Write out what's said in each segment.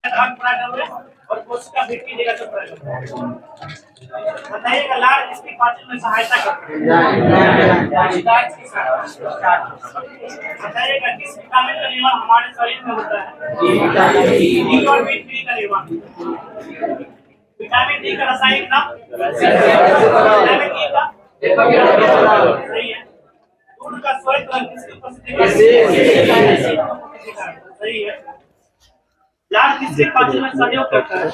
और कोशिका भित्ति देगा तो बताइएगा लार इसकी पाचन में सहायता करता है। बताइएगा किस विटामिन का निर्माण हमारे शरीर में होता है? डी और बी3 का निर्माण। विटामिन डी का रासायनिक नाम विटामिन ई का सही है। दूध का श्वेत रंग किसकी उपस्थिति में सही है। लाल किसके पाचन में सहयोग करता है?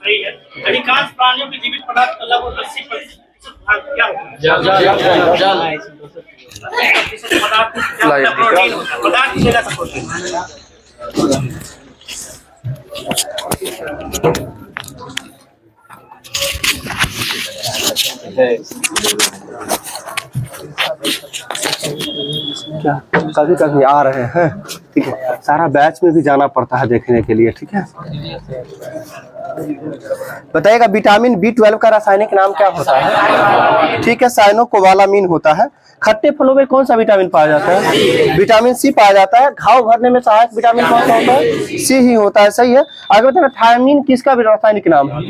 सही है। अधिकांश प्राणियों के जीवित पदार्थ का लगभग 80% भाग क्या होता है? जल। पदार्थ प्रोटीन होता है। पदार्थ ज्यादा प्रोटीन। क्या कभी कभी आ रहे हैं, ठीक है। सारा बैच में भी जाना पड़ता है देखने के लिए, ठीक है। बताइएगा विटामिन B12 का रासायनिक नाम क्या होता है? ठीक है, साइनोकोबालामिन होता है। खट्टे फलों में कौन सा विटामिन पाया जाता है? विटामिन सी पाया जाता है। घाव भरने में सहायक विटामिन कौन सा होता है? सी ही होता है, सही है। आगे बताना थायमिन किसका रासायनिक नाम है?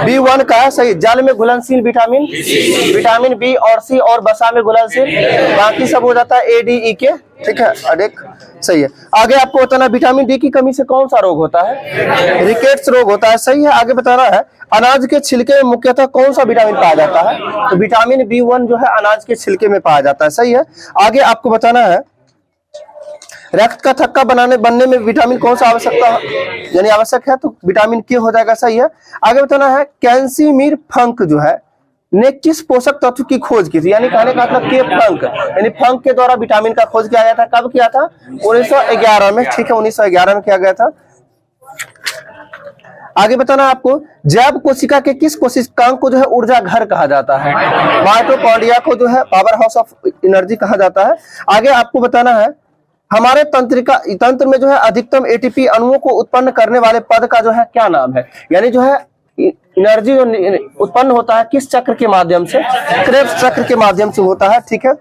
B1 का है, सही। जल में घुलनशील विटामिन बी और सी और वसा में घुलनशील, बाकी सब हो जाता है ADE के, ठीक है। अनेक सही है। आगे आपको बताना विटामिन डी की कमी से कौन सा रोग होता है? रिकेट्स रोग होता है, सही है। आगे बताना है अनाज के छिलके में मुख्यतः कौन सा विटामिन पाया जाता है? तो विटामिन B1 जो है अनाज के छिलके में पाया जाता है, सही है। आगे आपको बताना है रक्त का थक्का बनने में विटामिन कौन सा आवश्यकता यानी आवश्यक है? तो विटामिन के हो जाएगा, सही है। आगे बताना है कैंसीमीर फंक जो है ने किस पोषक तत्व की खोज की थी? यानी कहने का मतलब के फंक, यानी फंक के द्वारा विटामिन का खोज किया गया था। कब किया था? 1911 में, ठीक है। 1911 में किया गया था। आगे बताना आपको जैव कोशिका के किस कोशिकांग को जो है ऊर्जा घर कहा जाता है? माइटोकॉन्ड्रिया को जो है पावर हाउस ऑफ एनर्जी कहा जाता है। आगे आपको बताना है हमारे तंत्र में जो है अधिकतम ATP अणुओं को उत्पन्न करने वाले पद का जो है क्या नाम है? यानी जो है एनर्जी जो उत्पन्न होता है किस चक्र के माध्यम से? क्रेब्स चक्र के माध्यम से होता है, ठीक है।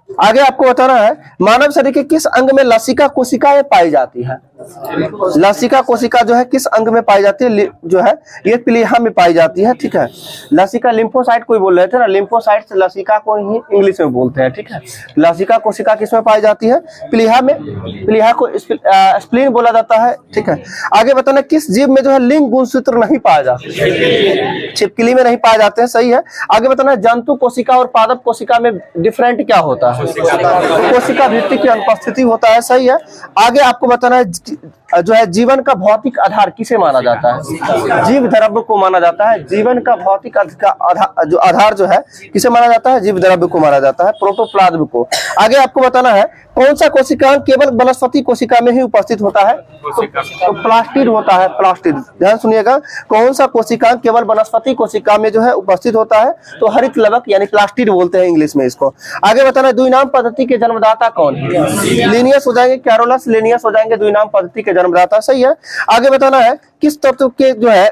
आगे आपको बताना है मानव शरीर के किस अंग में लसिका कोशिकाएं पाई जाती है? लसिका कोशिका जो है किस अंग में पाई जाती है? जो है ये प्लीहा में पाई जाती है, ठीक है। लसिका लिम्फोसाइट कोई बोल रहे थे ना, लिम्फोसाइट से लसिका को ही इंग्लिश में बोलते हैं, ठीक है। लसिका कोशिका किस में पाई जाती है? प्लीहा में। प्लीहा को स्प्लीन बोला जाता है, ठीक है। आगे बताना किस जीव में जो है लिंग गुणसूत्र नहीं पाया जाता? छिपकली में नहीं पाए जाते हैं, सही है। आगे बताना जंतु कोशिका और पादप कोशिका में डिफरेंट क्या होता है? कोशिका भित्ति की अनुपस्थिति होता है, सही है। आगे आपको बताना है जो है जीवन का भौतिक आधार किसे माना जाता है? जीव द्रव्य को माना जाता है। जीवन का भौतिक आधार जो है किसे माना जाता है? जीव द्रव्य को माना जाता है, प्रोटोप्लाज्म को। आगे आपको बताना है कौन सा कोशिकांग केवल वनस्पति कोशिका में ही उपस्थित होता है? तो प्लास्टिड होता है, प्लास्टिड। ध्यान सुनिएगा, कौन सा कोशिकांग केवल वनस्पति कोशिका में जो है उपस्थित होता है? तो हरित लवक यानी प्लास्टिड बोलते हैं इंग्लिश में इसको। आगे बताना द्विनाम पद्धति के जन्मदाता कौन है? लिनियस हो जाएंगे, कैरोलस लिनियस हो जाएंगे द्विनाम पद्धति के जन्मदाता, सही है। आगे बताना है किस तत्व के जो है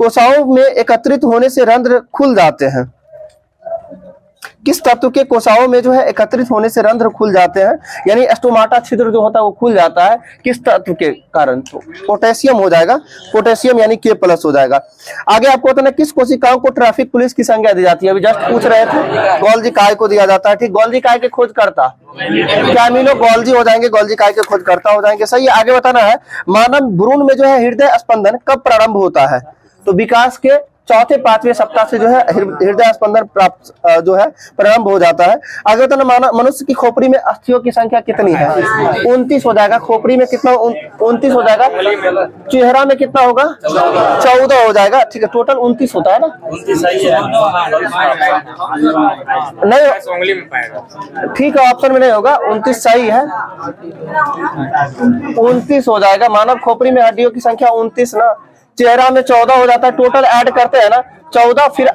कोशिकाओं में एकत्रित होने से रंध्र खुल जाते हैं? किस तत्व के कोशिकाओं में जो है एकत्रित होने से रंध्र खुल जाते हैं? यानी स्टोमाटा छिद्र जो होता है वो खुल जाता है किस तत्व के कारण? तो पोटेशियम हो जाएगा, पोटेशियम यानी K+ हो जाएगा। आगे आपको बताना किस कोशिकाओं को ट्रैफिक पुलिस की संज्ञा दी जाती है? अभी जस्ट पूछ रहे थे, गोल्जी काय को दिया जाता है, ठीक। गोल्जी काय के खोजकर्ता कैमिलो गोल्जी हो जाएंगे, गोल्जी काय के खोजकर्ता हो जाएंगे, सही है। आगे बताना है मानव भ्रूण में जो है हृदय स्पंदन कब प्रारंभ होता है? तो विकास के चौथे 5वें सप्ताह से जो है हृदय स्पंदन प्राप्त जो है प्रारंभ हो जाता है। आगे बताना मनुष्य की खोपड़ी में अस्थियों की संख्या कितनी है? 29 हो जाएगा। खोपड़ी में कितना? 29 हो जाएगा। चेहरा में कितना होगा? 14 हो जाएगा, ठीक है। टोटल 29 होता है ना? 29 सही है। नहीं, ठीक है, ऑप्शन में नहीं होगा। 29 सही है, 29 हो जाएगा। मानव खोपड़ी में हड्डियों की संख्या 29 ना, चेहरा में 14 हो जाता है। टोटल ऐड करते हैं ना 14, फिर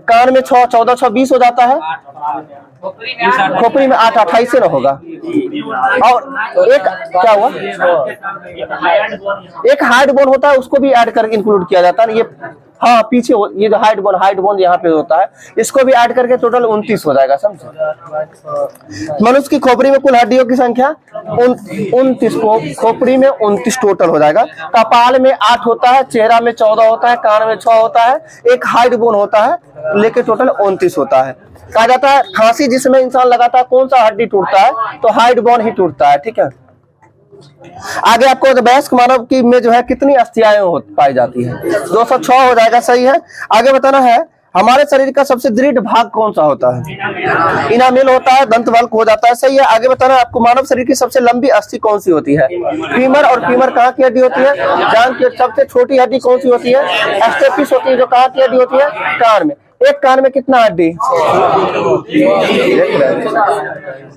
कान में 6, 14 6 20 हो जाता है। खोपड़ी में 8, 28 से ना होगा। और एक क्या हुआ? एक हार्ड बोन होता है, उसको भी ऐड करके इंक्लूड किया जाता है। ये हाँ पीछे ये जो हाइट बोन यहाँ पे होता है, इसको भी ऐड करके टोटल 29 हो जाएगा, समझे। मनुष्य की खोपड़ी में कुल हड्डियों की संख्या 29, खोपड़ी में 29 टोटल हो जाएगा। कपाल में 8 होता है, चेहरा में 14 होता है, कान में 6 होता है, एक हाइट बोन होता है, लेके टोटल 29 होता है। कहा जाता है फांसी जिसमें इंसान लगाता है कौन सा हड्डी टूटता है, तो हाइट बोन ही टूटता है, ठीक है। आगे आपको वयस्क मानव की में जो है कितनी अस्थियाएं पाई जाती है, 206 हो जाएगा, सही है। आगे बताना है हमारे शरीर का सबसे दृढ़ भाग कौन सा होता है, इनामेल होता है, दंत वल्क हो जाता है, सही है। आगे बताना है आपको मानव शरीर की सबसे लंबी अस्थि कौन सी होती है, फीमर, और फीमर कहाँ की हड्डी होती है, जांघ की सबसे छोटी हड्डी कौन सी होती है, एस्टेपिस होती है, जो कहाँ की हड्डी होती है, कान में। एक कान में कितना हड्डी,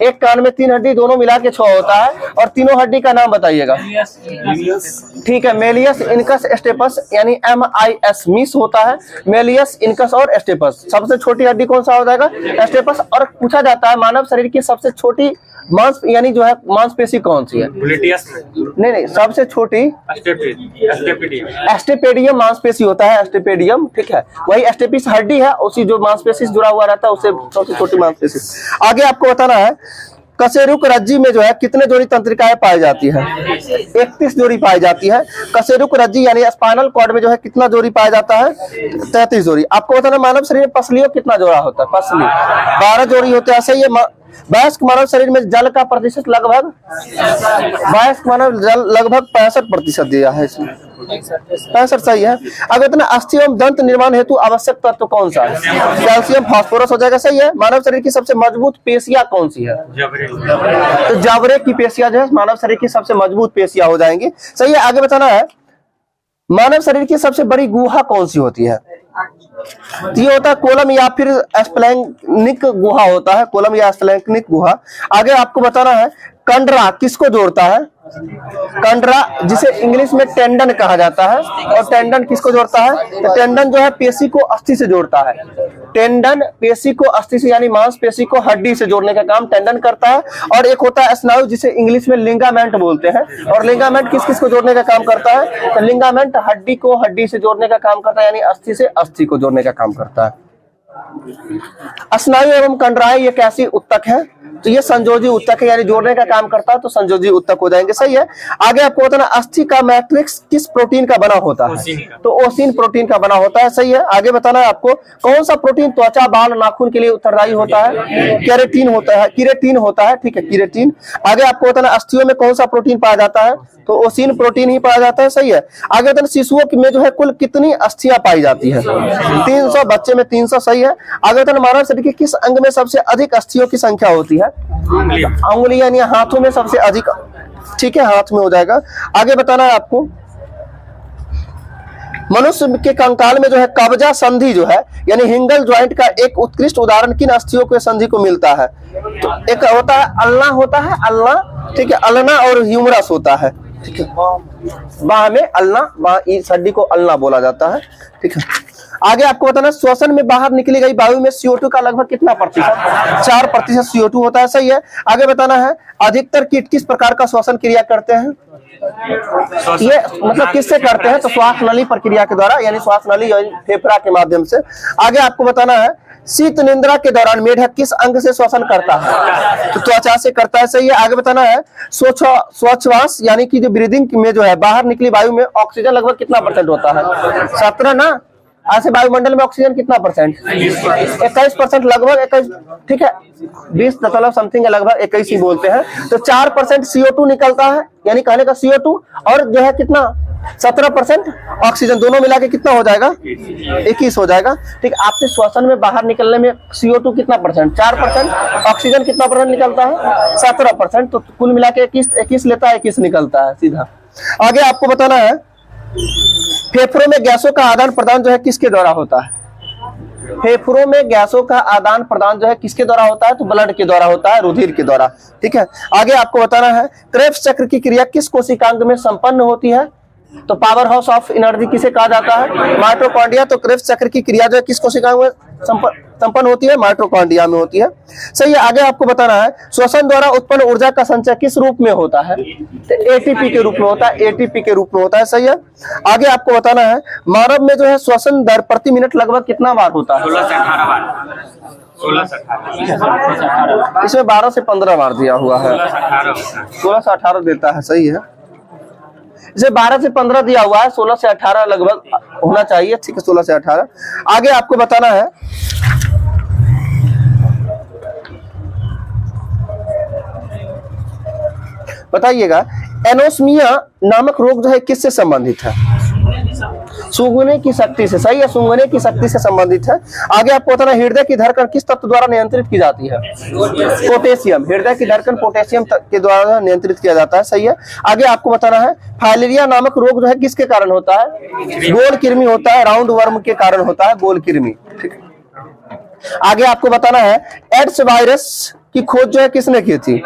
एक कान में 3 हड्डी, दोनों मिला के 6 होता है, और तीनों हड्डी का नाम बताइएगा, ठीक है। मेलियस, इनकस, स्टेपस, यानी MIS मिस होता है, मेलियस, इनकस और स्टेपस। सबसे छोटी हड्डी कौन सा हो जाएगा, स्टेपस। और पूछा जाता है मानव शरीर की सबसे छोटी मांस यानी जो है मांसपेशी कौन सी है, नहीं, सबसे छोटी एस्टेपेडियम मांसपेशी होता है, एस्टेपेडियम, ठीक है। वही एस्टेपिस हड्डी है, उसी जो मांसपेशी जुड़ा हुआ रहता है उससे सबसे छोटी मांसपेशी। आगे आपको बताना है कशेरुक रज्जी में जो है कितने जोड़ी तंत्रिकाएं पाई जाती है, 31 जोड़ी पाई जाती है। कशेरुक रज्जी यानी स्पाइनल कॉर्ड में जो है कितना जोड़ी पाया जाता है, 33 जोड़ी। आपको बताना मानव शरीर में पसलियों कितना जोड़ा होता है, पसली 12 जोड़ी होते हैं, सही है। वयस्क मानव शरीर में जल का प्रतिशत लगभग, वयस्क मानव जल लगभग 65% दिया है इसमें, 65 सही है। अब इतना अस्थि एवं दंत निर्माण हेतु आवश्यक तत्व कौन सा है, कैल्शियम, फास्फोरस हो जाएगा, सही है। मानव शरीर की सबसे मजबूत पेशियां कौन सी है, तो जबड़े की पेशियां जो है मानव शरीर की सबसे मजबूत पेशियां हो जाएंगी, सही है। आगे बताना है मानव शरीर की सबसे बड़ी गुहा कौन सी होती है, ये होता है कोलम या फिर स्प्लैंक्निक गुहा होता है, कोलम या स्प्लैंक्निक गुहा। आगे आपको बताना है कंडरा किसको जोड़ता है, कंडरा जिसे इंग्लिश में टेंडन कहा जाता है, और टेंडन किसको जोड़ता है, तो टेंडन जो है पेशी को अस्थि से जोड़ता है, टेंडन पेशी को अस्थि से यानी मांसपेशी को हड्डी से जोड़ने का काम टेंडन करता है। और एक होता है स्नायु जिसे इंग्लिश में लिंगामेंट बोलते हैं, और लिंगामेंट किस किस को जोड़ने का काम करता है, तो लिंगामेंट हड्डी को हड्डी से जोड़ने का काम करता है, यानी अस्थि से अस्थि को जोड़ने का काम करता है। स्नायु एवं कंडराएं ये कैसी उत्तक है, तो ये संयोजी उत्तक है, यानी जोड़ने का काम करता है, तो संयोजी उत्तक हो जाएंगे, सही है। आगे आपको बताना अस्थि का मैट्रिक्स किस प्रोटीन का बना होता है, तो ओसिन प्रोटीन का बना होता है, सही है। आगे बताना है आपको कौन सा प्रोटीन त्वचा, बाल, नाखून के लिए उत्तरदायी होता है, केराटिन होता है, किरेटिन होता है, ठीक है, किरेटिन। आगे आपको बताना अस्थियों में कौन सा प्रोटीन पाया जाता है, तो ओसिन प्रोटीन ही पाया जाता है, सही है। आगे बताना शिशुओं में जो है कुल कितनी अस्थियां पाई जाती है, 300, बच्चे में 300, सही है। आगे बताना मानव शरीर के किस अंग में सबसे अधिक अस्थियों की संख्या होती है, अंगुली यानी हाथों में सबसे अधिक, ठीक है, हाथ में हो जाएगा। आगे बताना है आपको मनुष्य के कंकाल में जो है कब्जा संधि जो है यानी हिंगल ज्वाइंट का एक उत्कृष्ट उदाहरण किन अस्थियों के संधि को मिलता है, तो एक होता है अल्ना होता है, अल्ना, ठीक है, अल्ना और ह्यूमरस होता है, ठीक है, बाह में अल्ना, बाह इस हड्डी को अल्ना बोला जाता है, ठीक है। आगे आपको बताना श्वसन में बाहर निकली गई वायु में CO2 का लगभग कितना प्रतिशत, 4% CO2 होता है, सही है। आगे बताना है अधिकतर कीट किस प्रकार का श्वसन क्रिया करते हैं, ये मतलब किससे करते हैं, तो श्वास नली प्रक्रिया के द्वारा, यानी श्वास नली फेफड़ा के माध्यम से। आगे आपको बताना है शीत निद्रा के दौरान मेढक किस अंग से श्वसन करता है, तो त्वचा से करता है, सही है। आगे बताना है स्वच्छवास यानी कि जो ब्रीदिंग में जो है बाहर निकली वायु में ऑक्सीजन लगभग कितना % होता है, 17 ना, ऐसे वायुमंडल में ऑक्सीजन कितना %, 21% लगभग 21, ठीक है, 20 दशमलव समथिंग लगभग 21 ही बोलते हैं, तो 4% CO2 निकलता है, यानी कहने का CO2 और जो है कितना 17% ऑक्सीजन, दोनों मिला के कितना हो जाएगा, 21 हो जाएगा, ठीक। आपसे श्वसन में बाहर निकलने में CO2 कितना %, 4%, ऑक्सीजन कितना % निकलता है, 17%, तो कुल मिला के 21 लेता है, 21 निकलता है सीधा। आगे आपको बताना है फेफड़ों में गैसों का आदान प्रदान जो है किसके द्वारा होता है, फेफड़ों में गैसों का आदान प्रदान जो है किसके द्वारा होता है, तो ब्लड के द्वारा होता है, रुधिर के द्वारा, ठीक है। आगे आपको बताना है क्रेब्स चक्र की क्रिया किस कोशिकांग में संपन्न होती है, तो पावर हाउस ऑफ एनर्जी किसे कहा जाता है? माइटोकॉन्ड्रिया। तो क्रेब्स चक्र की क्रिया जो है किस कोशिकाओं में संपन्न होती है? माइटोकॉन्ड्रिया में होती है। सही है। आगे आपको बताना है श्वसन द्वारा उत्पन्न ऊर्जा का संचय किस रूप में होता है? तो एटीपी के रूप में होता है, एटीपी के रूप में होता है। सही है। आगे आपको बताना है मानव में जो है श्वसन दर प्रति मिनट लगभग कितना बार होता है? 16 से 18 बार। 16 से 18। इसमें 12 से 15 बार दिया हुआ है। 16 से 18 देता है। सही है। इसे 12 से 15 दिया हुआ है, 16 से 18 लगभग होना चाहिए। ठीक है, 16 से 18। आगे आपको बताना है बताइएगा एनोस्मिया नामक रोग जो है किससे संबंधित है? सूंघने की शक्ति से। सही है, सूंघने की शक्ति से संबंधित है। आगे आपको बताना हृदय की धड़कन किस तत्व द्वारा नियंत्रित की जाती है? पोटेशियम। हृदय की धड़कन पोटेशियम के द्वारा नियंत्रित किया जाता है। सही है। आगे आपको बताना है फाइलेरिया नामक रोग जो है किसके कारण होता है? गोल कृमि होता है, राउंड वर्म के कारण होता है, गोल कृमि। ठीक है। आगे आपको बताना है एड्स वायरस की खोज जो है किसने की थी?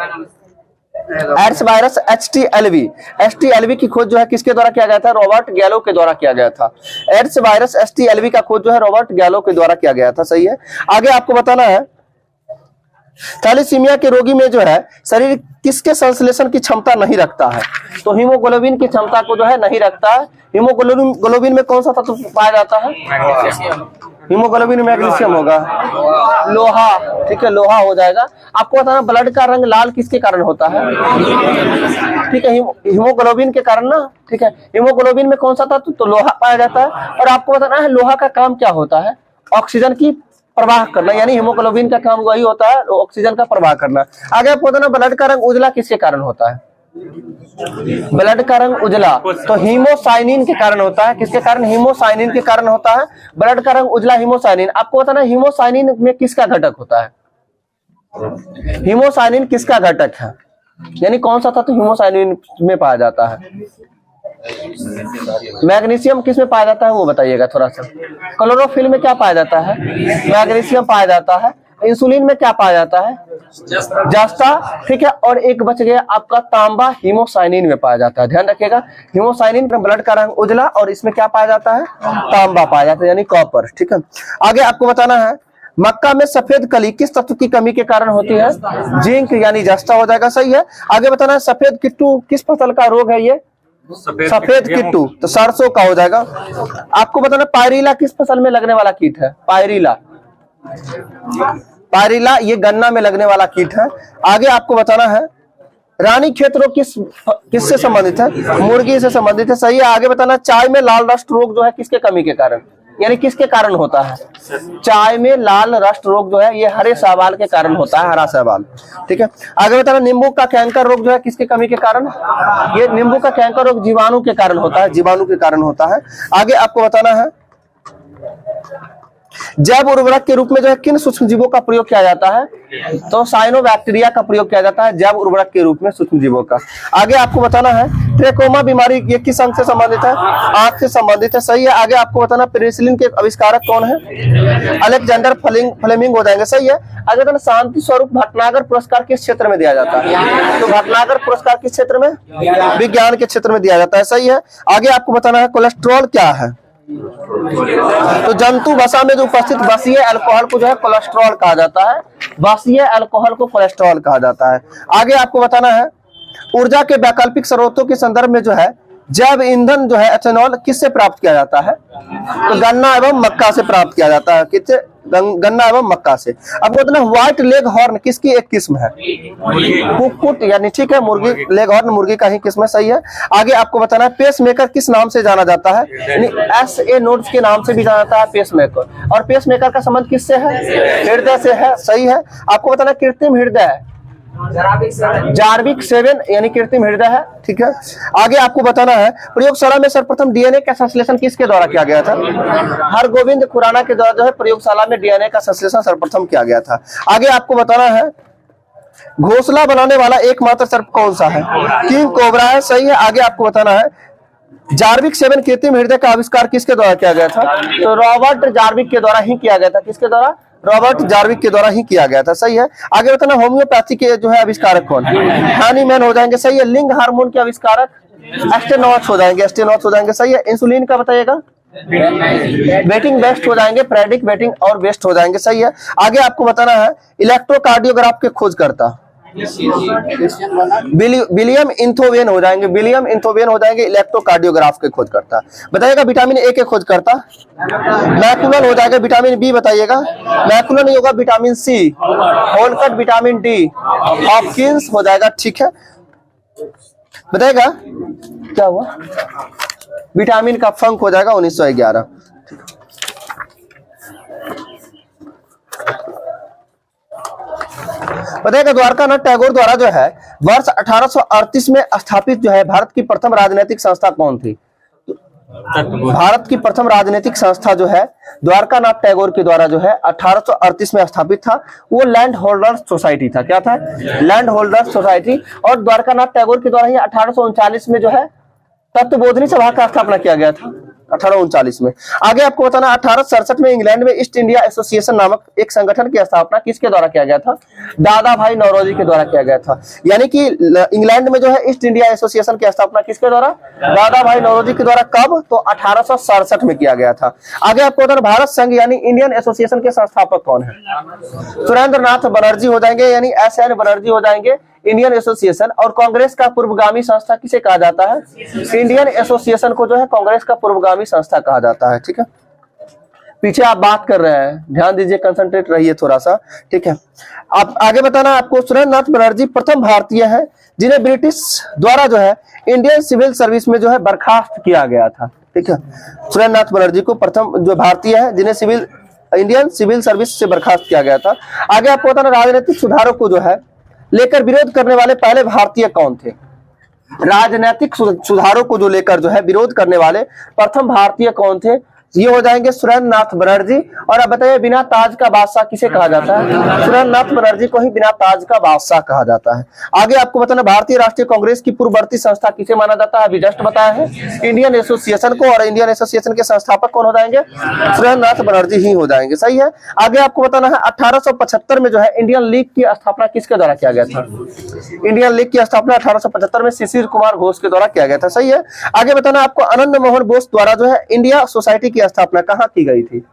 एड्स वायरस HTLV की खोज जो है किसके द्वारा किया गया था? रॉबर्ट गैलो के द्वारा किया गया था। एड्स वायरस HTLV का खोज जो है रॉबर्ट गैलो के द्वारा किया गया था। सही है। आगे आपको बताना है थैलेसीमिया के रोगी में जो है शरीर किसके संश्लेषण की क्षमता नहीं रखता है? तो हीमोग्लोबिन की क्षमता को जो है नहीं रखता है। हीमोग्लोबिन में कौन सा तत्व पाया जाता है? हीमोग्लोबिन में मैग्नीशियम होगा, लोहा। ठीक है, लोहा हो जाएगा। आपको बताना ब्लड का रंग लाल किसके कारण होता है? ठीक है, हीमोग्लोबिन के कारण ना। ठीक है, हीमोग्लोबिन में कौन सा तत्व? तो लोहा पाया जाता है। और आपको बताना है लोहा का काम क्या होता है? ऑक्सीजन की प्रवाह करना, यानी हीमोग्लोबिन का काम वही होता है, ऑक्सीजन का प्रवाह करना। आगे आपको बताना ब्लड का रंग उजला किसके कारण होता है? ब्लड का रंग उजला तो हीमोसाइनिन के कारण होता है। किसके कारण? हीमोसाइनिन के कारण होता है ब्लड का रंग उजला, हीमोसाइनिन। आपको बताना हीमोसाइनिन में किसका घटक होता है? हीमोसाइनिन किसका घटक है, यानी कौन सा तत्व हीमोसाइनिन में पाया जाता है? मैग्नीशियम किस में पाया जाता है वो बताइएगा थोड़ा सा। क्लोरोफिल में क्या पाया जाता है? मैग्नीशियम पाया जाता है। इंसुलिन में क्या पाया जाता है? जस्ता। ठीक है, और एक बच गया आपका तांबा, हीमोसाइनिन में पाया जाता है। ध्यान रखिएगा, हीमोसाइनिन में ब्लड का रंग उजला और इसमें क्या पाया जाता है? तांबा पाया जाता है, यानी कॉपर। ठीक है। आगे आपको बताना है मक्का में सफेद कली किस तत्व की कमी के कारण होती है? जिंक, यानी जस्ता हो जाएगा। सही है। आगे बताना है सफेद किट्टू किस फसल का रोग है? ये सफेद किट्टू तो सरसों का हो जाएगा। आपको बताना पायरिला किस फसल में लगने वाला कीट है? पायरिला ये गन्ना में लगने वाला कीट है। आगे आपको बताना है रानीखेत रोग किससे संबंधित है? मुर्गी से संबंधित है। सही है। आगे बताना चाय में लाल रस्ट रोग जो है किसके कमी के कारण, यानी किसके कारण होता है? चाय में लाल रस्ट रोग जो है ये हरे शैवाल के कारण होता है, हरा शैवाल। ठीक है। आगे बताना नींबू का कैंकर रोग जो है किसके कमी के कारण? ये नींबू का कैंकर रोग जीवाणु के कारण होता है, जीवाणु के कारण होता है। आगे आपको बताना है जैव उर्वरक के रूप में जो है किन सूक्ष्म जीवों का प्रयोग किया जाता है? तो साइनोबैक्टीरिया का प्रयोग किया जाता है जैव उर्वरक के रूप में सूक्ष्म जीवों का। आगे आपको बताना है ट्रेकोमा बीमारी ये किस अंग से संबंधित है? आंख से संबंधित है। सही है। आगे आपको बताना पेनिसिलिन के आविष्कारक कौन है? अलेक्जेंडर फ्लेमिंग हो जाएंगे। सही है। आगे बताना शांति स्वरूप भटनागर पुरस्कार किस क्षेत्र में दिया जाता है? तो भटनागर पुरस्कार किस क्षेत्र में? विज्ञान के क्षेत्र में दिया जाता है। सही है। आगे आपको बताना है कोलेस्ट्रॉल क्या है? तो जंतु वसा में जो उपस्थित वसीय अल्कोहल को जो है कोलेस्ट्रॉल कहा जाता है। वसीय अल्कोहल को कोलेस्ट्रॉल कहा जाता है। आगे आपको बताना है ऊर्जा के वैकल्पिक स्रोतों के संदर्भ में जो है जैव ईंधन जो है एथेनॉल किससे प्राप्त किया जाता है? तो गन्ना एवं मक्का से प्राप्त किया जाता है। किससे? गन्ना एवं मक्का से। अब बताना व्हाइट लेग हॉर्न किसकी एक किस्म है? कुक्कुट, यानी ठीक है मुर्गी, लेग हॉर्न मुर्गी का ही किस्म है। सही है। आगे आपको बताना है पेस मेकर किस नाम से जाना जाता है? यानी SA नोड्स के नाम से भी जाना जाता है पेस मेकर। और पेस मेकर का संबंध किससे है? हृदय से है। सही है। आपको बताना कृत्रिम हृदय जार्विक 7 यानी कृत्रिम हृदय है। ठीक है। आगे आपको बताना है प्रयोगशाला में सर्वप्रथम डीएनए का संश्लेषण किसके द्वारा किया गया था? हरगोविंद खुराना के द्वारा जो है प्रयोगशाला में डीएनए का संश्लेषण सर्वप्रथम किया गया था। आगे आपको बताना है घोंसला बनाने वाला एकमात्र सर्प कौन सा है? किंग कोबरा है। सही है। आगे आपको बताना है जार्विक 7 कृत्रिम हृदय का आविष्कार किसके द्वारा किया गया था? तो रॉबर्ट जार्विक के द्वारा ही किया गया था। किसके द्वारा? रॉबर्ट जार्विक के द्वारा ही किया गया था। सही है। आगे बताना होम्योपैथी के जो है आविष्कारक कौन है? हानीमैन हो जाएंगे। सही है। लिंग हार्मोन के आविष्कारक एस्टेनॉट्स हो जाएंगे, एस्टेनॉट्स हो जाएंगे। सही है। इंसुलिन का बताइएगा, वेटिंग बेस्ट हो जाएंगे, प्रेडिक वेटिंग और बेस्ट हो जाएंगे। सही है। आगे आपको बताना है इलेक्ट्रोकार्डियोग्राफ के खोजकर्ता विलियम इंथोवेन हो जाएंगे, विलियम इंथोवेन हो जाएंगे इलेक्ट्रोकार्डियोग्राफ के खोजकर्ता। बताइएगा विटामिन ए के खोजकर्ता मैकुलन हो जाएगा, विटामिन बी बताइएगा, मैकुलन नहीं होगा, विटामिन सी, होलकट विटामिन डी, हॉपकिंस हो जाएगा। ठीक है। बताइएगा क्या हुआ, विटामिन का फंक हो जाएगा 1911। बताइएगा द्वारकानाथ टैगोर द्वारा जो है वर्ष 1838 में स्थापित जो है भारत की प्रथम राजनीतिक संस्था कौन थी? भारत की प्रथम राजनीतिक संस्था जो है द्वारकानाथ टैगोर के द्वारा जो है 1838 में स्थापित था, वो लैंड होल्डर सोसाइटी था। क्या था? Land holder society. और द्वारकानाथ टैगोर के द्वारा ही 1839 में जो है तत्वबोधिनी सभा का स्थापना किया गया था, 1839 में। आगे आपको बताना 1867 में इंग्लैंड में ईस्ट इंडिया एसोसिएशन नामक एक संगठन की स्थापना किसके द्वारा किया गया था? दादा भाई नौरोजी के द्वारा किया गया था। यानी कि इंग्लैंड में जो है ईस्ट इंडिया एसोसिएशन की स्थापना किसके द्वारा? दादा भाई नौरोजी के द्वारा। कब? तो 1867 में किया गया था। आगे आपको बताना भारत संघ यानी इंडियन एसोसिएशन के संस्थापक कौन है? सुरेंद्र नाथ बनर्जी हो जाएंगे, यानी SN बनर्जी हो जाएंगे इंडियन एसोसिएशन। और कांग्रेस का पूर्वगामी संस्था किसे कहा जाता है? इंडियन एसोसिएशन को जो है कांग्रेस का पूर्वगामी संस्था कहा जाता है। ठीक है। पीछे आप बात कर रहे हैं, ध्यान दीजिए, कंसंट्रेट रहिए थोड़ा सा। ठीक है। आप आगे बताना आपको सुरेंद्र नाथ बनर्जी प्रथम भारतीय है जिन्हें ब्रिटिश द्वारा जो है इंडियन सिविल सर्विस में जो है बर्खास्त किया गया था। ठीक है। सुरेंद्र नाथ बनर्जी को प्रथम जो भारतीय है जिन्हें इंडियन सिविल सर्विस से बर्खास्त किया गया था। आगे आपको बताना राजनीतिक सुधारों को जो है लेकर विरोध करने वाले पहले भारतीय कौन थे? राजनीतिक सुधारों को जो लेकर जो है विरोध करने वाले प्रथम भारतीय कौन थे? ये हो जाएंगे सुरेंद्र नाथ बनर्जी। और अब बताइए बिना ताज का बादशाह किसे कहा जाता है? सुरेंद्र नाथ बनर्जी को ही बिना ताज का बादशाह कहा जाता है। आगे आपको बताना भारतीय राष्ट्रीय कांग्रेस की पूर्ववर्ती संस्था किसे माना जाता है? अभी जस्ट बताया है, इंडियन एसोसिएशन को। और इंडियन एसोसिएशन के संस्थापक कौन हो जाएंगे? सुरेंद्र नाथ बनर्जी ही हो जाएंगे। सही है। आगे आपको बताना है 1875 में जो है इंडियन लीग की स्थापना किसके द्वारा किया गया था? इंडियन लीग की स्थापना 1875 में शिशिर कुमार घोष के द्वारा किया गया था। सही है। आगे बताना आपको आनंद मोहन बोस द्वारा जो है इंडिया सोसाइटी की स्थापना कहां की गई थी?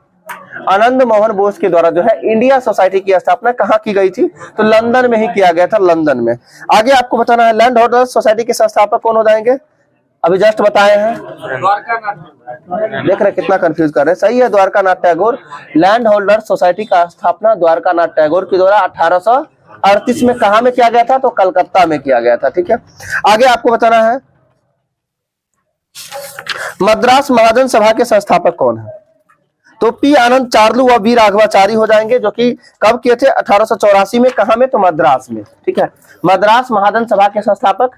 आनंद मोहन बोस के द्वारा जो है इंडिया सोसाइटी की स्थापना कहां की गई थी? तो लंदन में ही किया गया था, लंदन में। आगे आपको बताना है लैंड होल्डर सोसाइटी के संस्थापक कौन हो जाएंगे? अभी जस्ट बताए हैं, देख रहे कितना कंफ्यूज कर रहे हैं। सही है, Dwarkanath Tagore. Land holder society का स्थापना द्वारकानाथ टैगोर के द्वारा 1838 में कहां में किया गया था? तो कलकत्ता में किया गया था। ठीक है। आगे आपको बताना है मद्रास महाजन सभा के संस्थापक कौन है? तो पी आनंद चार्लू व वी राघवाचारी हो जाएंगे, जो कि कब किए थे? 1884 में। कहां में? तो मद्रास में। ठीक है। मद्रास महाजन सभा के संस्थापक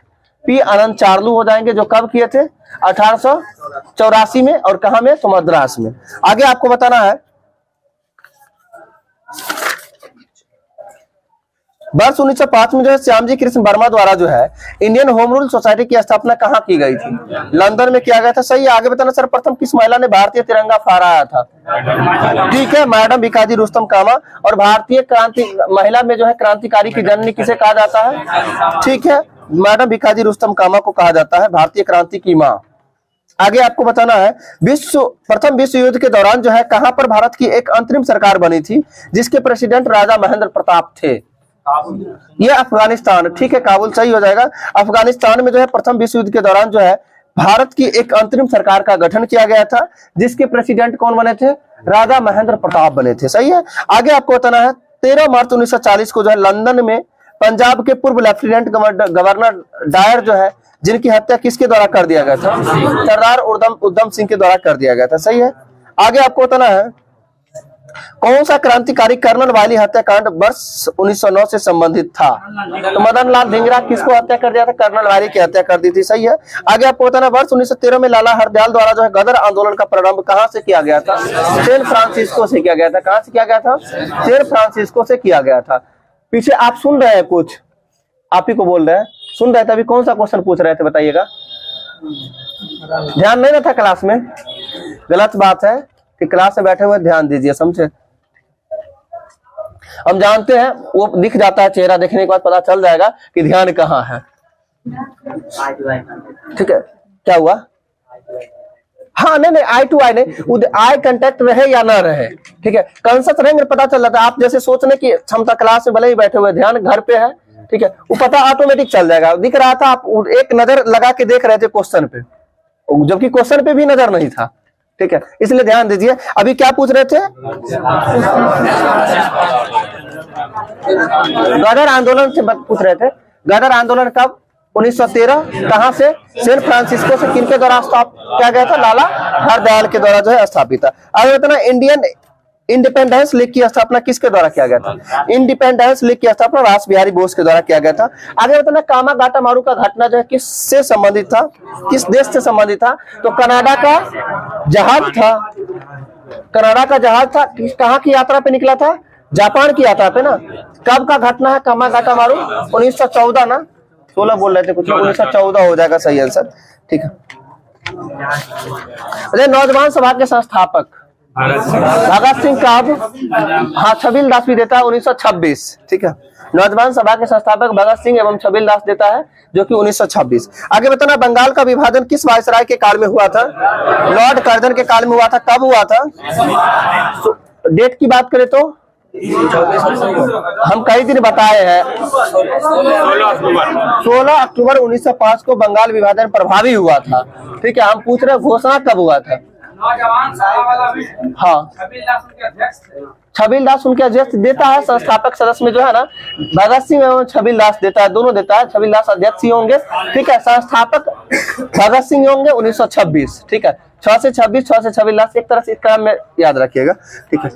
पी आनंद चार्लू हो जाएंगे, जो कब किए थे? 1884 में। और कहां में? तो मद्रास में। आगे आपको बताना है वर्ष 1905 में जो है श्यामजी कृष्ण वर्मा द्वारा जो है इंडियन होम रूल सोसाइटी की स्थापना कहां की गई थी? लंदन में किया गया था। सही है। आगे बताना सर्वप्रथम किस महिला ने भारतीय तिरंगा फहराया था? ठीक है, मैडम भिकाजी रुस्तम कामा। और भारतीय क्रांति महिला में जो है क्रांतिकारी की जननी किसे कहा जाता है? ठीक है, मैडम भिकाजी रुस्तम कामा को कहा जाता है भारतीय क्रांति की मां। आगे आपको बताना है प्रथम विश्व युद्ध के दौरान जो है कहां पर भारत की एक अंतरिम सरकार बनी थी जिसके प्रेसिडेंट राजा महेंद्र प्रताप थे? ये अफगानिस्तान। ठीक है, काबुल सही हो जाएगा। अफगानिस्तान में जो है प्रथम विश्व युद्ध के दौरान जो है भारत की एक अंतरिम सरकार का गठन किया गया था जिसके प्रेसिडेंट कौन बने थे? राजा महेंद्र प्रताप बने थे। सही है। आगे आपको बताना है 13 मार्च 1940 को जो है लंदन में पंजाब के पूर्व लेफ्टिनेंट गवर्नर डायर जो है जिनकी हत्या किसके द्वारा कर दिया गया था? सरदार उधम सिंह के द्वारा कर दिया गया था। सही है। आगे आपको बताना है कौन सा क्रांतिकारी कर्नल वाली हत्याकांड वर्ष 1909 से संबंधित था? तो मदन लाल धिंगरा किसको हत्या कर दिया था? कर्नल वाली की हत्या कर दी थी। सही है। आगे आपको बताना वर्ष 1913 में लाला हरदयाल द्वारा जो है गदर आंदोलन का प्रारंभ कहां से किया गया था? सैन फ्रांसिस्को से किया गया था। कहां से किया गया था? सैन फ्रांसिस्को से किया गया था। पीछे आप सुन रहे हैं, कुछ आप ही को बोल रहे हैं, सुन रहे थे। अभी कौन सा क्वेश्चन पूछ रहे थे बताइएगा? ध्यान नहीं ना था क्लास में? गलत बात है कि क्लास में बैठे हुए ध्यान दीजिए, समझे? हम जानते हैं वो दिख जाता है, चेहरा देखने के बाद पता चल जाएगा कि ध्यान कहाँ है। ठीक है, क्या हुआ? हाँ नहीं आई टू आई नहीं, आई कांटेक्ट रहे या ना रहे, ठीक है, कॉन्शियस रहेंगे पता चल जाता है। आप जैसे सोचने की क्षमता, क्लास में भले ही बैठे हुए, ध्यान घर पे है, ठीक है, वो पता ऑटोमेटिक चल जाएगा। दिख रहा था, आप एक नजर लगा के देख रहे थे क्वेश्चन पे, जबकि क्वेश्चन पे भी नजर नहीं था, ठीक है, इसलिए ध्यान दीजिए। अभी क्या पूछ रहे थे? गदर आंदोलन से पूछ रहे थे। गदर आंदोलन कब? 1913। कहां से? सैन फ्रांसिस्को से। किनके द्वारा क्या गया था? लाला हरदयाल के द्वारा जो है स्थापित था। आगे बताना, इंडियन इंडिपेंडेंस लीग की स्थापना किसके द्वारा किया गया था? इंडिपेंडेंस लीग की स्थापना रास बिहारी बोस के द्वारा किया गया था। आगे बताना, कामागाटा मारू का घटना जो है किससे संबंधित था? किस देश से संबंधित था? तो कनाडा का जहाज था। कनाडा का जहाज था। कहाँ की यात्रा पे निकला था? जापान की यात्रा पे ना। कब का घटना है कामागाटा मारू? 1914 ना, 16 बोल रहे थे कुछ, 1914 हो जाएगा सही आंसर, ठीक है। नौजवान सभा के संस्थापक भगत सिंह कब? हाँ, छबील दास भी देता है 1926, ठीक है। नौजवान सभा के संस्थापक भगत सिंह एवं छबील दास देता है, जो कि 1926। आगे बताना, बंगाल का विभाजन किस वायसराय के काल में हुआ था? लॉर्ड कर्जन के काल में हुआ था। कब हुआ था? डेट की बात करें तो हम कई दिन बताए हैं, 16 अक्टूबर 1905 को बंगाल विभाजन प्रभावी हुआ था, ठीक है। हम पूछ रहे हैं घोषणा कब हुआ था? हाँ, छबील दास उनके अध्यक्ष देता है। संस्थापक सदस्य में जो है ना, भगत सिंह एवं छबील दास देता है, दोनों देता है। छबील दास अध्यक्ष ही होंगे, ठीक है। संस्थापक भगत सिंह होंगे 1926, ठीक है। 6 से 26, 6 से छबील दास, एक तरह से इस क्रम में याद रखिएगा, ठीक है।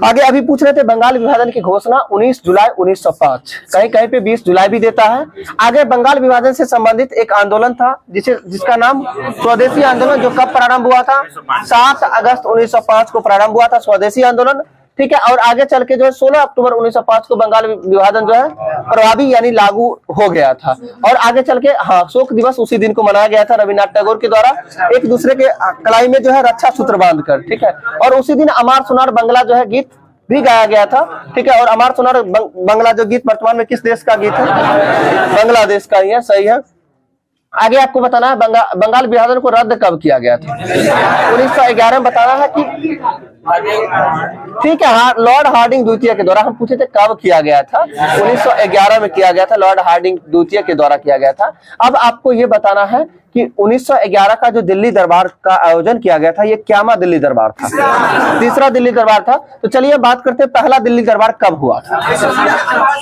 आगे अभी पूछ रहे थे बंगाल विभाजन की घोषणा 19 जुलाई 1905, कहीं कहीं पे 20 जुलाई भी देता है। आगे बंगाल विभाजन से संबंधित एक आंदोलन था जिसका नाम स्वदेशी आंदोलन, जो कब प्रारंभ हुआ था? 7 अगस्त 1905 को प्रारंभ हुआ था स्वदेशी आंदोलन, ठीक है। और आगे चल के जो है 16 अक्टूबर 1905 को बंगाल विभाजन जो है प्रभावी यानी लागू हो गया था। और आगे चल के हाँ, शोक दिवस उसी दिन को मनाया गया था रविन्द्रनाथ टैगोर के द्वारा, एक दूसरे के कलाई में जो है रक्षा सूत्र बांधकर, ठीक है। और उसी दिन अमार सुनार बंगला जो है गीत भी गाया गया था, ठीक है। और अमार सुनार बंगला जो गीत वर्तमान में किस देश का गीत है? बांग्लादेश का ही है, सही है। आगे आपको बताना है बंगाल विभाजन को रद्द कब किया गया था? 1911 में बताना है कि, ठीक है। हाँ, लॉर्ड हार्डिंग द्वितीय के द्वारा। हम पूछे थे कब किया गया था? 1911 में किया गया था, लॉर्ड हार्डिंग द्वितीय के द्वारा किया गया था। अब आपको ये बताना है कि 1911 का जो दिल्ली दरबार का आयोजन किया गया था, ये क्यामा दिल्ली दरबार था, तीसरा दिल्ली दरबार था। तो चलिए बात करते हैं पहला दिल्ली दरबार कब हुआ था?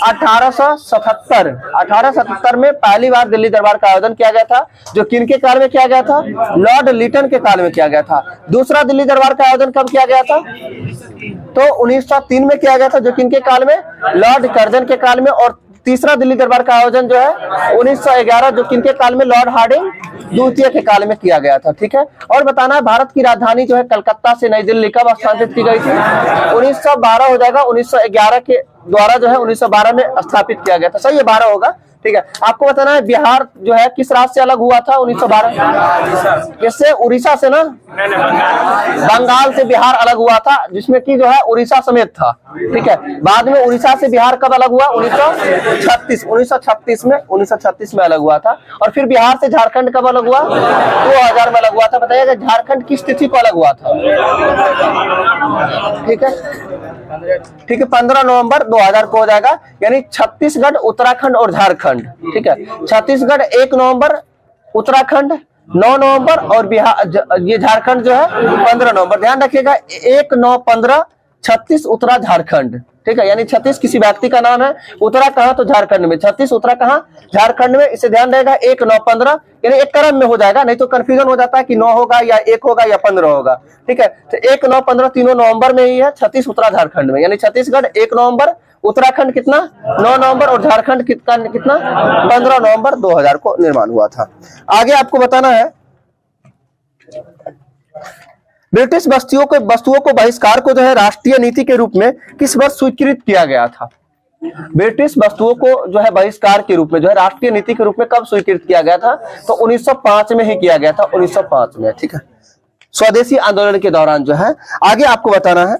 1877 में पहली बार दिल्ली दरबार का आयोजन किया गया था, जो किनके काल में किया गया था? लॉर्ड लिटन के काल में किया गया था। दूसरा दिल्ली दरबार का आयोजन कब किया गया था? तो 1903 में किया गया था, जो किनके काल में? लॉर्ड कर्जन के काल में। और तीसरा दिल्ली दरबार का आयोजन जो है 1911, जो किनके काल में? लॉर्ड हार्डिंग द्वितीय के काल में किया गया था, ठीक है। और बताना है भारत की राजधानी जो है कलकत्ता से नई दिल्ली कब स्थानांतरित की गई थी? 1912 हो जाएगा। 1911 के द्वारा जो है 1912 में स्थापित किया गया था, सही है, 12 होगा, ठीक है। आपको बताना है बिहार जो है किस राज्य से अलग हुआ था 1912? किससे? उड़ीसा से ना, बंगाल से बिहार अलग हुआ था, जिसमें कि जो है उड़ीसा समेत था, ठीक है। बाद में उड़ीसा से बिहार कब अलग हुआ? 1936 में अलग हुआ था। और फिर बिहार से झारखंड कब अलग हुआ? 2000 में अलग हुआ था। बताइएगा झारखंड किस तिथि को अलग हुआ था? ठीक है, ठीक है, 15 नवंबर 2000 को हो जाएगा। यानी छत्तीसगढ़, उत्तराखंड और झारखंड, ठीक है। छत्तीसगढ़ 1 नवंबर, उत्तराखंड 9 नवंबर और बिहार ये झारखंड जो है 15 नवंबर। ध्यान रखिएगा 1, 9, 15 36 उत्तरा झारखंड, ठीक है। यानी 36 किसी व्यक्ति का नाम है, उत्तरा कहाँ? तो झारखंड में। 36 उत्तरा कहाँ? झारखंड में। इसे ध्यान रहेगा 1, 9, 15 यानी एक क्रम में हो जाएगा, नहीं तो कंफ्यूजन हो जाता है कि 9 होगा या 1 होगा या 15 होगा, ठीक है। तो 1, 9, 15 तीनों नवंबर में ही है। 36 उत्तरा झारखंड में, यानी छत्तीसगढ़ 1 नवंबर, उत्तराखंड कितना? 9 नवंबर और झारखंड कितना? 15 नवंबर 2000 को निर्माण हुआ था। आगे आपको बताना है ब्रिटिश वस्तुओं को बहिष्कार को जो है राष्ट्रीय नीति के रूप में किस वर्ष स्वीकृत किया गया था? ब्रिटिश वस्तुओं को जो है बहिष्कार के रूप में जो है राष्ट्रीय नीति के रूप में कब स्वीकृत किया गया था? तो 1905 में ही किया गया था, 1905 में, ठीक है। स्वदेशी आंदोलन के दौरान जो है। आगे आपको बताना है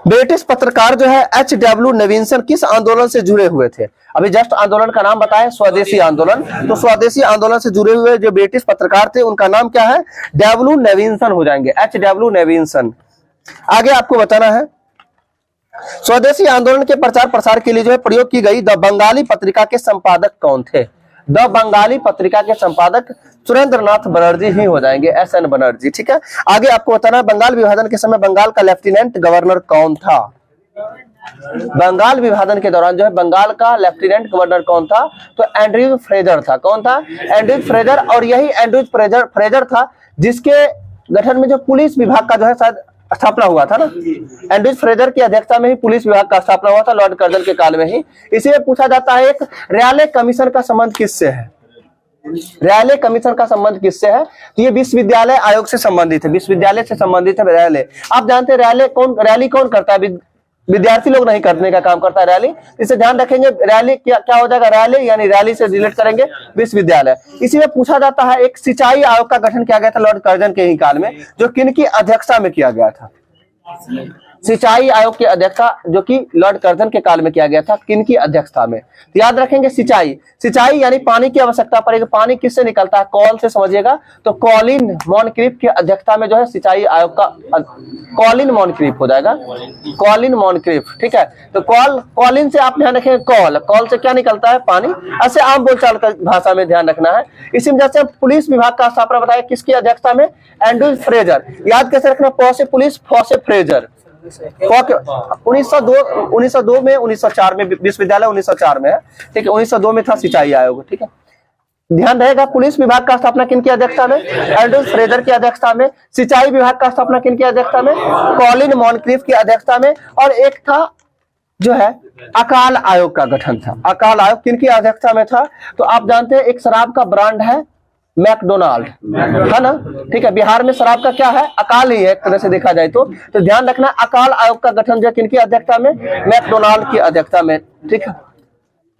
ब्रिटिश पत्रकार जो है H.W. नेविंसन किस आंदोलन से जुड़े हुए थे? अभी जस्ट आंदोलन का नाम बताया, स्वदेशी आंदोलन। तो स्वदेशी आंदोलन से जुड़े हुए जो ब्रिटिश पत्रकार थे उनका नाम क्या है, डब्ल्यू नेविंसन हो जाएंगे, HW नेविंसन। आगे आपको बताना है स्वदेशी आंदोलन के प्रचार प्रसार के लिए जो है प्रयोग की गई द बंगाली पत्रिका के संपादक कौन थे। द बंगाली पत्रिका के संपादक सुरेंद्रनाथ बनर्जी ही हो जाएंगे, SN बनर्जी। ठीक है, आगे आपको बताना है बंगाल विभाजन के समय बंगाल का लेफ्टिनेंट गवर्नर कौन था। बंगाल विभाजन के दौरान जो है बंगाल का लेफ्टिनेंट गवर्नर कौन था, तो एंड्रयू फ्रेजर था। कौन था, एंड्रयू फ्रेजर। और यही एंड्रयू फ्रेजर था जिसके गठन में जो पुलिस विभाग का जो है शायद स्थापना हुआ था ना, एंड्रयू फ्रेजर की अध्यक्षता में ही पुलिस विभाग का स्थापना हुआ था लॉर्ड कर्जन के काल में ही। इसीलिए पूछा जाता है एक रैले कमीशन का संबंध किससे है, रैले कमीशन का संबंध किससे है, तो ये विश्वविद्यालय आयोग से संबंधित है, विश्वविद्यालय से संबंधित है रैले। आप जानते हैं रैली कौन करता है, विद्यार्थी लोग नहीं करने का काम करता है रैली। इसे ध्यान रखेंगे, रैली क्या हो जाएगा, रैली यानी रैली से रिलेट करेंगे विश्वविद्यालय। इसी में पूछा जाता है एक सिंचाई आयोग का गठन किया गया था लॉर्ड कर्जन के ही काल में, जो किनकी अध्यक्षता में किया गया था। सिंचाई आयोग की अध्यक्षता जो कि लॉर्ड कर्जन के काल में किया गया था, किनकी अध्यक्षता में, तो याद रखेंगे सिंचाई यानी पानी की आवश्यकता पड़ेगी। पानी किससे निकलता है, कॉल से, समझिएगा। तो कॉलिन मॉनक्रिफ की अध्यक्षता में जो है सिंचाई आयोग का, कॉलिन मॉनक्रिफ हो जाएगा, कॉलिन मॉनक्रिफ। ठीक है, तो कॉलिन से आप ध्यान रखेंगे, कॉल से क्या निकलता है, पानी। ऐसे आम बोलचाल का भाषा में ध्यान रखना है। इसी में जैसे पुलिस विभाग का स्थापना बताया किसकी अध्यक्षता में, एंड्रयू फ्रेजर। याद कैसे रखना, प से पुलिस, फ से फ्रेजर। 1902 में, 1904 में, विश्वविद्यालय 1904 में है। ठीक है, 1902 में था सिंचाई आयोग। ठीक है, ध्यान रहेगा पुलिस विभाग का स्थापना किनकी अध्यक्षता में, एंड्रयू फ्रेजर की अध्यक्षता में। सिंचाई विभाग का स्थापना किनकी अध्यक्षता में, कॉलिन मॉनक्रिफ की अध्यक्षता में। और एक था जो है अकाल आयोग का गठन था। अकाल आयोग किनकी अध्यक्षता में था, तो आप जानते हैं एक शराब का ब्रांड है मैकडोनाल्ड, है ना। ठीक है, बिहार में शराब का क्या है, अकाल ही है एक तरह से देखा जाए तो ध्यान रखना अकाल आयोग का गठन जो किनकी अध्यक्षता में, मैकडोनाल्ड की अध्यक्षता में। ठीक है,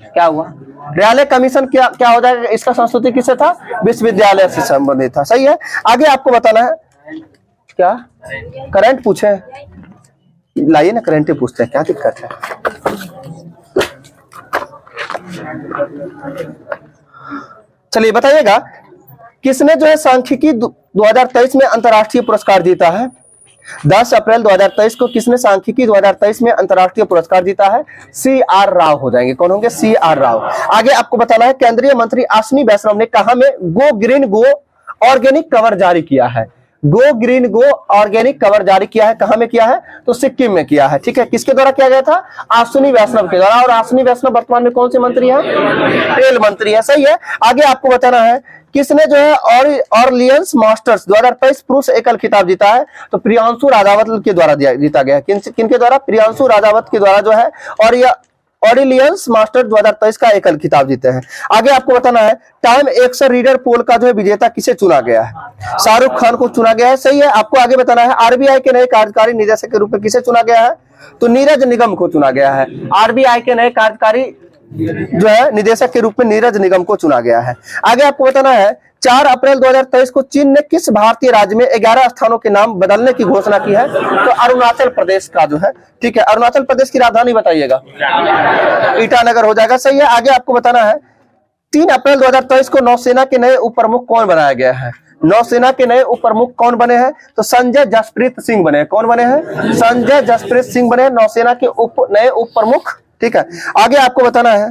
क्या हुआ, रैले कमीशन क्या हो जाएगा, इसका संस्तुति किससे था, विश्वविद्यालय से संबंधित था। सही है, आगे आपको बताना है क्या, करंट पूछे, लाइए ना, करंट ही पूछते हैं, क्या दिक्कत है। चलिए बताइएगा किसने जो है सांख्यिकी 2023 में अंतर्राष्ट्रीय पुरस्कार जीता है। 10 अप्रैल 2023 को किसने सांख्यिकी 2023 में अंतर्राष्ट्रीय पुरस्कार जीता है, CR राव हो जाएंगे। कौन होंगे, CR राव। आगे आपको बताना है केंद्रीय मंत्री अश्विनी वैष्णव ने कहा में गो ग्रीन गो ऑर्गेनिक कवर जारी किया है। गो ग्रीन गो ऑर्गेनिक कवर जारी किया है, कहां में किया है, तो सिक्किम में किया है। ठीक है, किसके द्वारा किया गया था, अश्विनी वैष्णव के द्वारा। और अश्विनी वैष्णव वर्तमान में कौन से मंत्री है, रेल मंत्री है। सही है, आगे आपको बताना है किसने जो है ऑरलियंस मास्टर्स 2023 पुरुष एकल खिताब जीता है, तो प्रियांशु राजावत के द्वारा जीता गया है। किनके द्वारा, प्रियांशु राजावत के द्वारा जो है और यह ऑरलियंस मास्टर 2023 का एकल खिताब जीते हैं। आगे आपको बताना है टाइम एक्सर रीडर पोल का जो है विजेता किसे चुना गया है, शाहरुख खान को चुना गया है। सही है, आपको आगे बताना है RBI के नए कार्यकारी निदेशक के रूप में किसे चुना गया है, तो नीरज निगम को चुना गया है। RBI के नए कार्यकारी जो है निदेशक के रूप में नीरज निगम को चुना गया है। आगे आपको बताना है 4 अप्रैल 2023 को चीन ने किस भारतीय राज्य में 11 स्थानों के नाम बदलने की घोषणा की है, तो अरुणाचल प्रदेश का जो है। ठीक है, अरुणाचल प्रदेश की राजधानी बताइएगा, ईटानगर हो जाएगा। सही है, आगे आपको बताना है 3 अप्रैल 2023 को नौसेना के नए उप प्रमुख कौन बनाया गया है। नौसेना के नए उप प्रमुख कौन बने हैं, तो संजय जसप्रीत सिंह बने। कौन बने हैं, संजय जसप्रीत सिंह बने नौसेना के नए उप प्रमुख। ठीक है, आगे आपको बताना है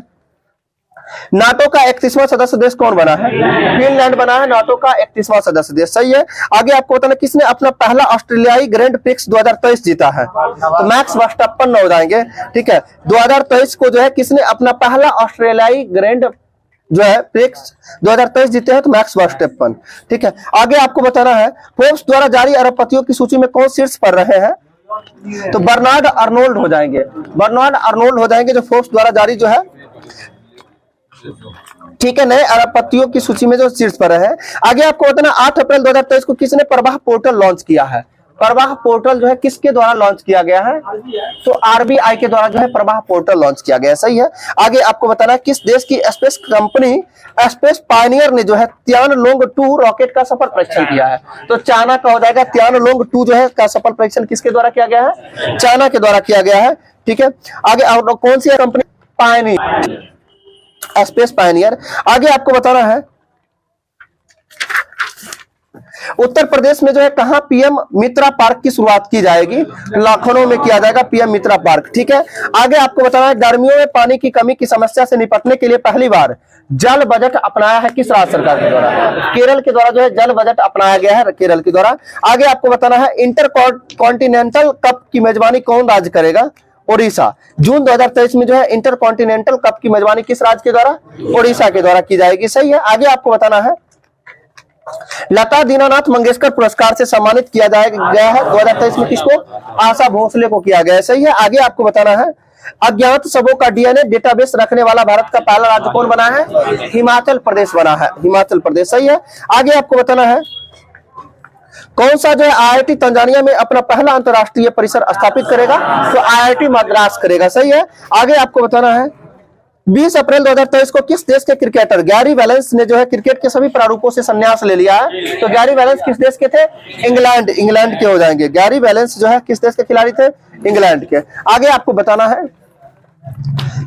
नाटो का 31वां सदस्य देश कौन बना है, फिनलैंड बना है नाटो का 31वां सदस्य देश। सही है, आगे आपको बताना किसने अपना पहला ऑस्ट्रेलियाई ग्रैंड प्रिक्स 2023 जीता है, तो मैक्स वर्स्टैपन हो जाएंगे। ठीक है, 2023 को जो है किसने अपना पहला ऑस्ट्रेलियाई ग्रैंड जो है प्रिक्स 2023 जीते हैं, तो मैक्स वर्स्टैपन। ठीक है, आगे आपको बताना है फोर्ब्स द्वारा जारी अरबपतियों की सूची में कौन शीर्ष पर रहे हैं, तो बर्नार्ड अर्नोल्ड हो जाएंगे। बर्नार्ड अर्नोल्ड हो जाएंगे जो फोर्ब्स द्वारा जारी जो है, ठीक है, नए अरबपतियों की सूची में जो शीर्ष पर है। आगे आपको बताना 8 अप्रैल 2023 को किसने प्रवाह पोर्टल लॉन्च किया है। प्रवाह पोर्टल जो है किसके द्वारा लॉन्च किया गया है, तो RBI के द्वारा जो है प्रवाह पोर्टल लॉन्च किया गया है। सही है, आगे आपको बताना है किस देश की स्पेस कंपनी स्पेस पायनियर ने जो है तियानलोंग 2 रॉकेट का सफल परीक्षण किया है, तो चाइना का हो जाएगा। तियानलोंग 2 जो है का सफल परीक्षण किसके द्वारा किया गया है, चाइना के द्वारा किया गया है। ठीक है, आगे कौन सी कंपनी, पायनियर। Space Pioneer. आगे आपको बताना है उत्तर प्रदेश में जो है कहां पीएम मित्रा पार्क की शुरुआत की जाएगी? लखनऊ में किया जाएगा पीएम मित्रा पार्क, ठीक है। आगे आपको बताना है गर्मियों में पानी की कमी की समस्या से निपटने के लिए पहली बार जल बजट अपनाया है किस राज्य सरकार के द्वारा? केरल के द्वारा जो है जल बजट अपनाया गया है केरल के द्वारा। आगे आपको बताना है इंटर कॉन्टिनेंटल कप की मेजबानी कौन राज्य करेगा? ओडिशा। जून 2023 में जो है इंटर कॉन्टिनेंटल कप की मेजबानी किस राज्य के द्वारा? ओडिशा के द्वारा की जाएगी, सही है। आगे आपको बताना है लता दीनानाथ मंगेशकर पुरस्कार से सम्मानित किया गया है 2023 में किसको? आशा भोसले को किया गया है, सही है। आगे आपको बताना है अज्ञात शवों का डीएनए डेटाबेस रखने वाला भारत का पहला राज्य कौन बना है? हिमाचल प्रदेश बना है, हिमाचल प्रदेश, सही है। आगे आपको बताना है कौन सा जो है आईआईटी तंजानिया में अपना पहला अंतरराष्ट्रीय परिसर स्थापित करेगा? तो आईआईटी मद्रास करेगा, सही है। आगे आपको बताना है 20 अप्रैल 2023 को किस देश के क्रिकेटर गैरी वेलेंस ने जो है क्रिकेट के सभी प्रारूपों से संन्यास ले लिया है? तो गैरी वेलेंस किस देश के थे? इंग्लैंड के हो जाएंगे। गैरी वेलेंस जो है किस देश के खिलाड़ी थे? इंग्लैंड के। आगे आपको बताना है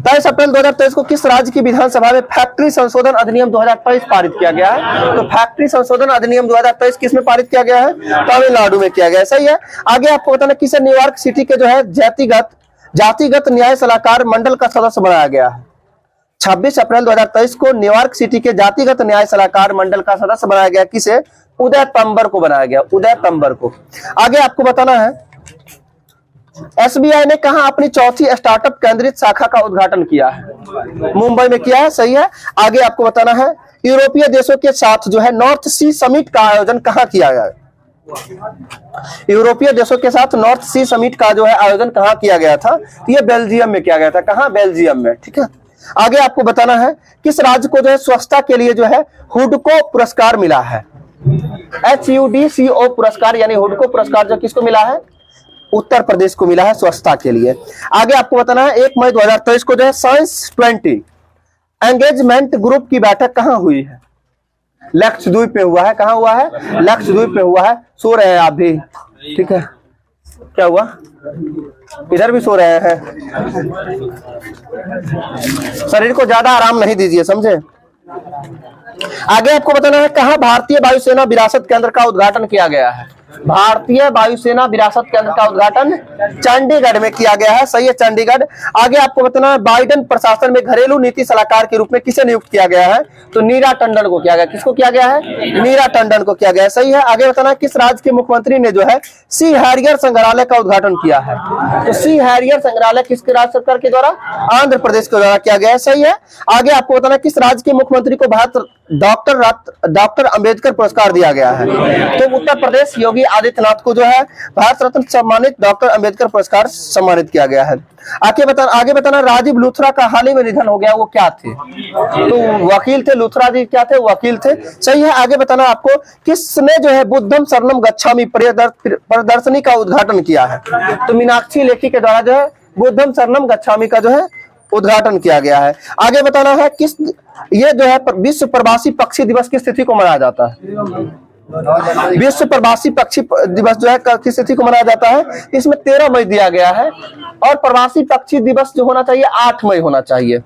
23 अप्रैल 2023 को किस राज्य की विधानसभा में फैक्ट्री संशोधन अधिनियम 2023 पारित किया गया है? तो फैक्ट्री संशोधन अधिनियम 2023 किस में पारित किया गया है? तमिलनाडु में किया गया है, सही है। आगे आपको बताना किसे न्यूयॉर्क सिटी के जो है जातिगत न्याय सलाहकार मंडल का सदस्य बनाया गया है? 26 अप्रैल 2023 को न्यूयॉर्क सिटी के जातिगत न्याय सलाहकार मंडल का सदस्य बनाया गया किसे? उदय तंबर को बनाया गया, उदय तंबर को। आगे आपको बताना है एसबीआई ने कहां अपनी चौथी स्टार्टअप केंद्रित शाखा का उद्घाटन किया है? मुंबई में किया है, सही है। आगे आपको बताना है यूरोपीय देशों के साथ जो है नॉर्थ सी समिट का आयोजन कहां किया गया? यूरोपीय देशों के साथ नॉर्थ सी समिट का जो है आयोजन कहां किया गया था? ये बेल्जियम में किया गया था। कहां? बेल्जियम में, ठीक है। आगे आपको बताना है किस राज्य को जो है स्वच्छता के लिए जो है हुडको पुरस्कार मिला है? HUDCO पुरस्कार यानी हुडको पुरस्कार जो किसको मिला है? उत्तर प्रदेश को मिला है स्वच्छता के लिए। आगे आपको बताना है 1 मई 2023 को जो है साइंस 20 एंगेजमेंट ग्रुप की बैठक कहां हुई है? लक्षद्वीप पे हुआ है। कहां हुआ है? लक्षद्वीप पे हुआ है। सो रहे हैं आप भी, ठीक है। क्या हुआ? इधर भी सो रहे हैं। शरीर को ज्यादा आराम नहीं दीजिए, समझे। आगे आपको बताना है कहां भारतीय वायुसेना विरासत केंद्र का उद्घाटन किया गया है? भारतीय वायुसेना विरासत केंद्र का उद्घाटन चंडीगढ़ में किया गया है, सही है, चंडीगढ़। आगे आपको बताना है बाइडेन प्रशासन में घरेलू नीति सलाहकार के रूप में किसे नियुक्त किया गया है? तो नीरा टंडन को किया गया। किसको किया गया है? नीरा टंडन को किया गया है, सही है। आगे बताना है किस राज्य के मुख्यमंत्री ने जो है सी हैरियर संग्रहालय का उद्घाटन किया है? तो सी हैरियर संग्रहालय किसके राज्य सरकार के द्वारा? आंध्र प्रदेश के द्वारा किया गया है, सही है। आगे आपको बताना किस राज्य के मुख्यमंत्री को भारत डॉक्टर अंबेडकर पुरस्कार दिया गया है? तो उत्तर प्रदेश योगी आदित्यनाथ को जो है भारत रत्न सम्मानित डॉक्टर अंबेडकर पुरस्कार सम्मानित किया गया है। आगे बताना राजीव लूथरा का हाल ही में निधन हो गया, वो क्या थे? तो वकील थे। लूथरा जी क्या थे? वकील थे, सही है। आगे बताना आपको किसने जो है बुद्धम शरणम गच्छामि प्रदर्शनी का उद्घाटन किया है? तो मीनाक्षी लेखी के द्वारा जो है बुद्धम शरणम गच्छामि का जो है उद्घाटन किया गया है। आगे बताना है किस ये जो है विश्व प्रवासी पक्षी दिवस किस तिथि को मनाया जाता है? विश्व प्रवासी पक्षी दिवस जो है किस तिथि को मनाया जाता है? इसमें 13 मई दिया गया है और प्रवासी पक्षी दिवस जो होना चाहिए 8 मई होना चाहिए,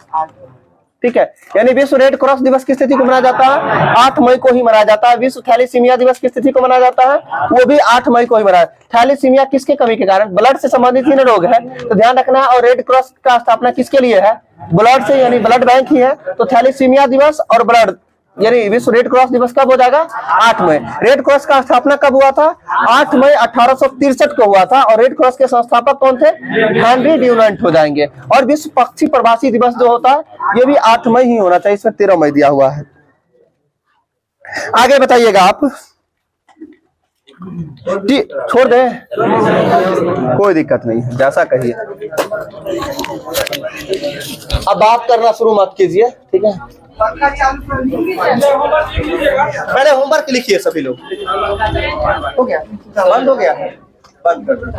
ठीक है। यानी विश्व रेड क्रॉस दिवस किस तिथि को मनाया जाता है? 8 मई को ही मनाया जाता है। विश्व थैलीसीमिया दिवस किस तिथि को मनाया जाता है? वो भी 8 मई को ही मनाया। थैलीसीमिया किसके कमी के कारण? ब्लड से संबंधित ही रोग है, तो ध्यान रखना है। और रेड क्रॉस का स्थापना किसके लिए है? ब्लड से, यानी ब्लड बैंक ही है। तो थैलीसीमिया दिवस और ब्लड यानी विश्व रेड क्रॉस दिवस कब हो जाएगा? 8 मई। रेड क्रॉस का स्थापना कब हुआ था? 8 मई 1863 को हुआ था। और रेड क्रॉस के संस्थापक कौन थे? हेनरी ड्यूनांट हो जाएंगे। और विश्व पक्षी प्रवासी दिवस जो होता है ये भी 8 मई ही होना चाहिए, इसमें 13 मई दिया हुआ है। आगे बताइएगा आप। छोड़ दे, कोई दिक्कत नहीं है, जैसा कहिए। अब बात करना शुरू मत कीजिए, ठीक है। मैंने होमवर्क लिखिए सभी लोग। हो गया? बंद हो गया? बंद कर दो।